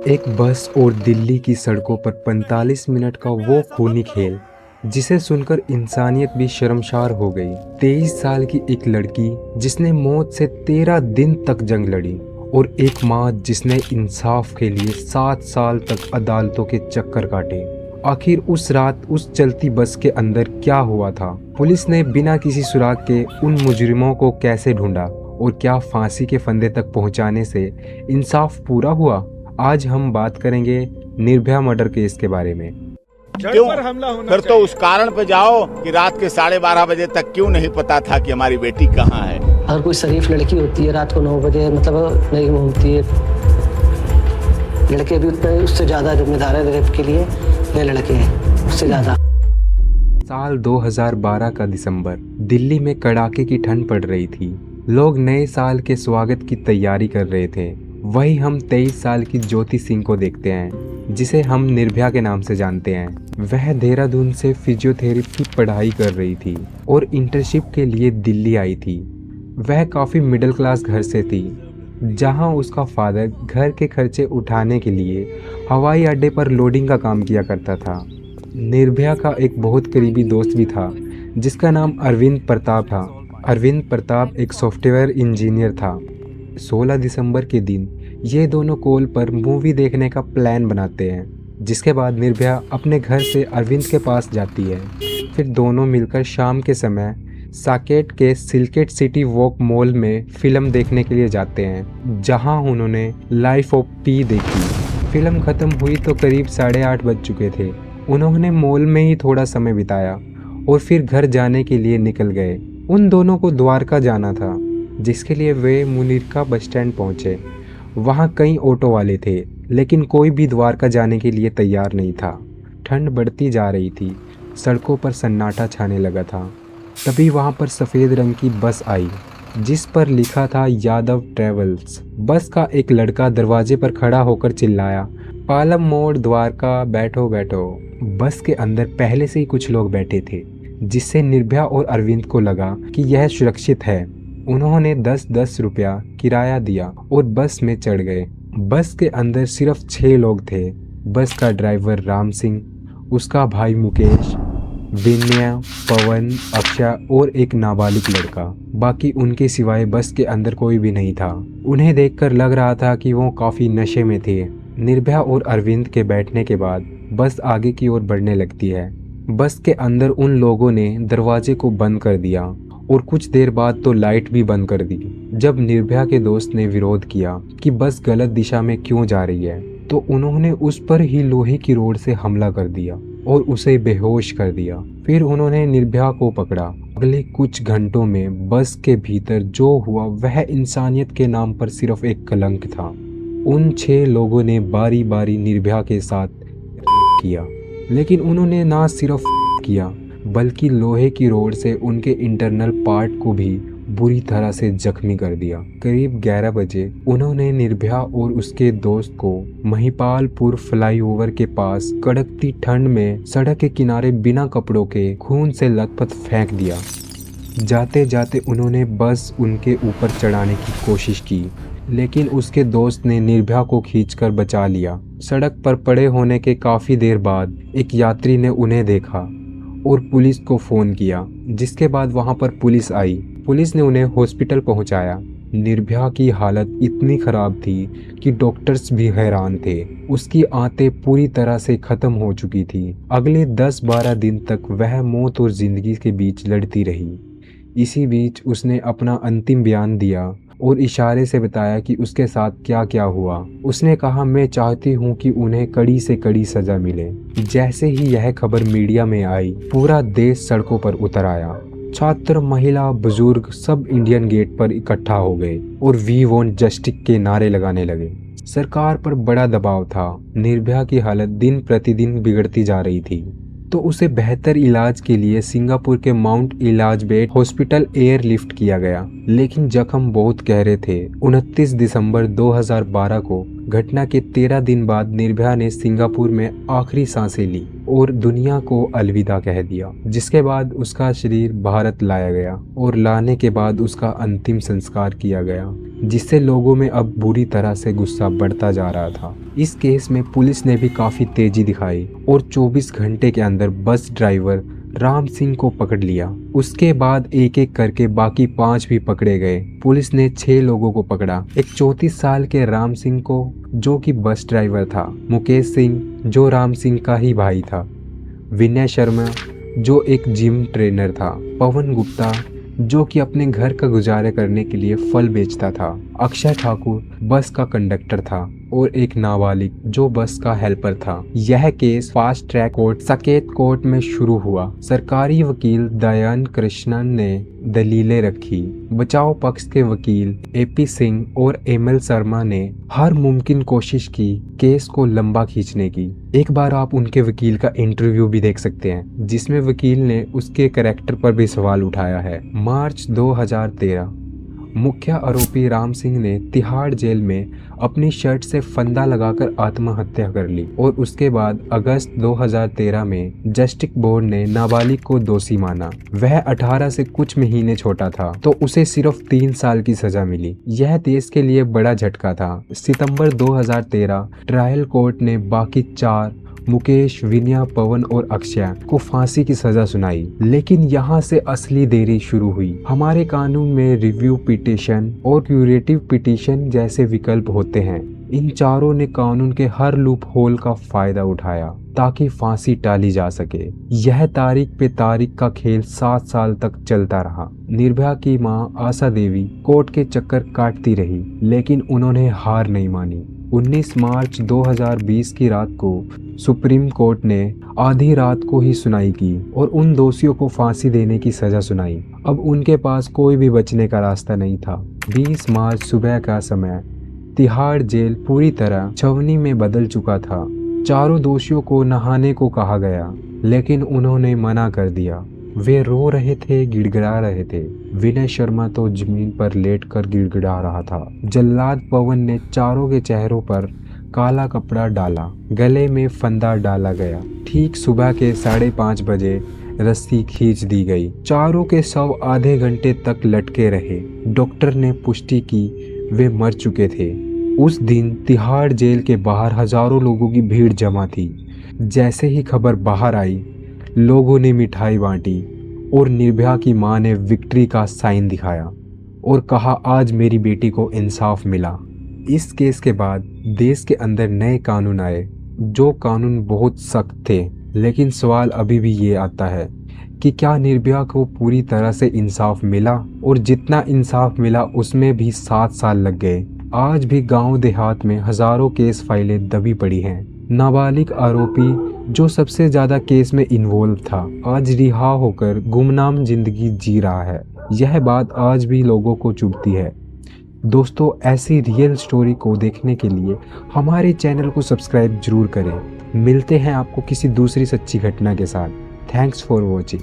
एक बस और दिल्ली की सड़कों पर 45 मिनट का वो खूनी खेल जिसे सुनकर इंसानियत भी शर्मसार हो गई। 23 साल की एक लड़की जिसने मौत से 13 दिन तक जंग लड़ी और एक माँ जिसने इंसाफ के लिए 7 साल तक अदालतों के चक्कर काटे। आखिर उस रात उस चलती बस के अंदर क्या हुआ था? पुलिस ने बिना किसी सुराग के उन मुजरिमों को कैसे ढूंढा और क्या फांसी के फंदे तक पहुंचाने से इंसाफ पूरा हुआ? आज हम बात करेंगे निर्भया मर्डर केस के बारे में। क्यों फिर तो उस कारण पे जाओ कि रात के 12:30 बजे तक क्यों नहीं पता था कि हमारी बेटी कहाँ है। अगर कोई शरीफ लड़की होती है रात को 9 बजे मतलब नहीं घूमती है। लड़के भी उतने उससे ज़्यादा जिम्मेदार है रेप के लिए, ये लड़के हैं उससे ज़्यादा। साल 2012 का दिसंबर, दिल्ली में कड़ाके की ठंड पड़ रही थी। लोग नए साल के स्वागत की तैयारी कर रहे थे। वही हम 23 साल की ज्योति सिंह को देखते हैं, जिसे हम निर्भया के नाम से जानते हैं। वह देहरादून से फिजियोथेरेपी की पढ़ाई कर रही थी और इंटर्नशिप के लिए दिल्ली आई थी। वह काफ़ी मिडिल क्लास घर से थी, जहां उसका फादर घर के खर्चे उठाने के लिए हवाई अड्डे पर लोडिंग का काम किया करता था। निर्भया का एक बहुत करीबी दोस्त भी था, जिसका नाम अरविंद प्रताप था। अरविंद प्रताप एक सॉफ्टवेयर इंजीनियर था। 16 दिसंबर के दिन ये दोनों कॉल पर मूवी देखने का प्लान बनाते हैं, जिसके बाद निर्भया अपने घर से अरविंद के पास जाती है। फिर दोनों मिलकर शाम के समय साकेत के सिल्केट सिटी वॉक मॉल में फिल्म देखने के लिए जाते हैं, जहां उन्होंने लाइफ ऑफ पी देखी। फिल्म ख़त्म हुई तो करीब 8:30 बज चुके थे। उन्होंने मॉल में ही थोड़ा समय बिताया और फिर घर जाने के लिए निकल गए। उन दोनों को द्वारका जाना था, जिसके लिए वे मुनीरका बस स्टैंड पहुंचे। वहां कई ऑटो वाले थे, लेकिन कोई भी द्वारका जाने के लिए तैयार नहीं था। ठंड बढ़ती जा रही थी, सड़कों पर सन्नाटा छाने लगा था। तभी वहां पर सफ़ेद रंग की बस आई, जिस पर लिखा था यादव ट्रेवल्स। बस का एक लड़का दरवाजे पर खड़ा होकर चिल्लाया, पालम मोड़ द्वारका, बैठो बैठो। बस के अंदर पहले से ही कुछ लोग बैठे थे, जिससे निर्भया और अरविंद को लगा कि यह सुरक्षित है। उन्होंने 10-10 रुपया किराया दिया और बस में चढ़ गए। बस के अंदर सिर्फ 6 लोग थे। बस का ड्राइवर राम सिंह, उसका भाई मुकेश, विनय, पवन, अक्षय और एक नाबालिग लड़का। बाकी उनके सिवाय बस के अंदर कोई भी नहीं था। उन्हें देखकर लग रहा था कि वो काफ़ी नशे में थे। निर्भया और अरविंद के बैठने के बाद बस आगे की ओर बढ़ने लगती है। बस के अंदर उन लोगों ने दरवाजे को बंद कर दिया और कुछ देर बाद तो लाइट भी बंद कर दी। जब निर्भया के दोस्त ने विरोध किया कि बस गलत दिशा में क्यों जा रही है, तो उन्होंने उस पर ही लोहे की रोड से हमला कर दिया और उसे बेहोश कर दिया। फिर उन्होंने निर्भया को पकड़ा। अगले कुछ घंटों में बस के भीतर जो हुआ वह इंसानियत के नाम पर सिर्फ एक कलंक था। उन 6 लोगों ने बारी बारी निर्भया के साथ रेप किया, लेकिन उन्होंने ना सिर्फ किया बल्कि लोहे की रोड से उनके इंटरनल पार्ट को भी बुरी तरह से जख्मी कर दिया। करीब 11 बजे उन्होंने निर्भया और उसके दोस्त को महिपालपुर फ्लाईओवर के पास कड़कती ठंड में सड़क के किनारे बिना कपड़ों के खून से लथपथ फेंक दिया। जाते जाते उन्होंने बस उनके ऊपर चढ़ाने की कोशिश की, लेकिन उसके दोस्त ने निर्भया को खींचकर बचा लिया। सड़क पर पड़े होने के काफ़ी देर बाद एक यात्री ने उन्हें देखा और पुलिस को फ़ोन किया, जिसके बाद वहां पर पुलिस आई। पुलिस ने उन्हें हॉस्पिटल पहुंचाया। निर्भया की हालत इतनी ख़राब थी कि डॉक्टर्स भी हैरान थे। उसकी आंतें पूरी तरह से ख़त्म हो चुकी थी। अगले 10-12 दिन तक वह मौत और ज़िंदगी के बीच लड़ती रही। इसी बीच उसने अपना अंतिम बयान दिया और इशारे से बताया कि उसके साथ क्या क्या हुआ। उसने कहा, मैं चाहती हूँ कि उन्हें कड़ी से कड़ी सज़ा मिले। जैसे ही यह खबर मीडिया में आई, पूरा देश सड़कों पर उतर आया। छात्र, महिला, बुजुर्ग सब इंडियन गेट पर इकट्ठा हो गए और वी वॉन्ट जस्टिस के नारे लगाने लगे। सरकार पर बड़ा दबाव था। निर्भया की हालत दिन प्रतिदिन बिगड़ती जा रही थी, तो उसे बेहतर इलाज के लिए सिंगापुर के माउंट इलाजबेट हॉस्पिटल एयरलिफ्ट किया गया, लेकिन जख्म बहुत गहरे थे। 29 दिसंबर 2012 को घटना के 13 दिन बाद निर्भया ने सिंगापुर में आखिरी सांसें ली और दुनिया को अलविदा कह दिया, जिसके बाद उसका शरीर भारत लाया गया और लाने के बाद उसका अंतिम संस्कार किया गया। जिससे लोगों में अब बुरी तरह से गुस्सा बढ़ता जा रहा था। इस केस में पुलिस ने भी काफी तेजी दिखाई और 24 घंटे के अंदर बस ड्राइवर राम सिंह को पकड़ लिया। उसके बाद एक एक करके बाकी 5 भी पकड़े गए। पुलिस ने 6 लोगों को पकड़ा। एक 34 साल के राम सिंह को, जो कि बस ड्राइवर था, मुकेश सिंह जो राम सिंह का ही भाई था, विनय शर्मा जो एक जिम ट्रेनर था, पवन गुप्ता जो कि अपने घर का गुजारा करने के लिए फल बेचता था, अक्षय ठाकुर बस का कंडक्टर था और एक नाबालिग जो बस का हेल्पर था। यह case fast track court Saket court में शुरू हुआ। सरकारी वकील दयान कृष्णन ने दलीलें रखी। बचाव पक्ष के वकील एपी सिंह और एमएल शर्मा ने हर मुमकिन कोशिश की केस को लंबा खींचने की। एक बार आप उनके वकील का इंटरव्यू भी देख सकते हैं, जिसमें वकील ने उसके कैरेक्टर पर भी सवाल उठाया है। मार्च 2013 मुख्य आरोपी राम सिंह ने तिहाड़ जेल में अपनी शर्ट से फंदा लगाकर आत्महत्या कर ली और उसके बाद अगस्त 2013 में जस्टिस बोर्ड ने नाबालिग को दोषी माना। वह 18 से कुछ महीने छोटा था तो उसे सिर्फ 3 साल की सजा मिली। यह देश के लिए बड़ा झटका था। सितंबर 2013 ट्रायल कोर्ट ने बाकी 4 मुकेश, विनय, पवन और अक्षय को फांसी की सजा सुनाई। लेकिन यहाँ से असली देरी शुरू हुई। हमारे कानून में रिव्यू पिटीशन और क्यूरेटिव पिटीशन जैसे विकल्प होते हैं। इन चारों ने कानून के हर लूप होल का फायदा उठाया ताकि फांसी टाली जा सके। यह तारीख पे तारीख का खेल 7 साल तक चलता रहा। निर्भया की मां आशा देवी कोर्ट के चक्कर काटती रही, लेकिन उन्होंने हार नहीं मानी। 19 मार्च 2020 की रात को सुप्रीम कोर्ट ने आधी रात को ही सुनाई की और उन दोषियों को फांसी देने की सजा सुनाई। अब उनके पास कोई भी बचने का रास्ता नहीं था। 20 मार्च सुबह का समय तिहाड़ जेल पूरी तरह छावनी में बदल चुका था। चारों दोषियों को नहाने को कहा गया, लेकिन उन्होंने मना कर दिया। वे रो रहे थे, गिड़गिड़ा रहे थे। विनय शर्मा तो जमीन पर लेटकर गिड़गिड़ा रहा था। जल्लाद पवन ने चारों के चेहरों पर काला कपड़ा डाला, गले में फंदा डाला गया। ठीक सुबह के 5:30 बजे रस्सी खींच दी गई। चारों के शव आधे घंटे तक लटके रहे। डॉक्टर ने पुष्टि की वे मर चुके थे। उस दिन तिहाड़ जेल के बाहर हजारों लोगों की भीड़ जमा थी। जैसे ही खबर बाहर आई, लोगों ने मिठाई बांटी और निर्भया की मां ने विक्ट्री का साइन दिखाया और कहा, आज मेरी बेटी को इंसाफ मिला। इस केस के बाद देश के अंदर नए कानून आए, जो कानून बहुत सख्त थे। लेकिन सवाल अभी भी ये आता है कि क्या निर्भया को पूरी तरह से इंसाफ मिला? और जितना इंसाफ मिला उसमें भी 7 साल लग गए। आज भी गांव देहात में हजारों केस फाइलें दबी पड़ी हैं। नाबालिग आरोपी जो सबसे ज्यादा केस में इन्वॉल्व था, आज रिहा होकर गुमनाम जिंदगी जी रहा है। यह बात आज भी लोगों को चुभती है। दोस्तों, ऐसी रियल स्टोरी को देखने के लिए हमारे चैनल को सब्सक्राइब जरूर करें। मिलते हैं आपको किसी दूसरी सच्ची घटना के साथ। Thanks for watching.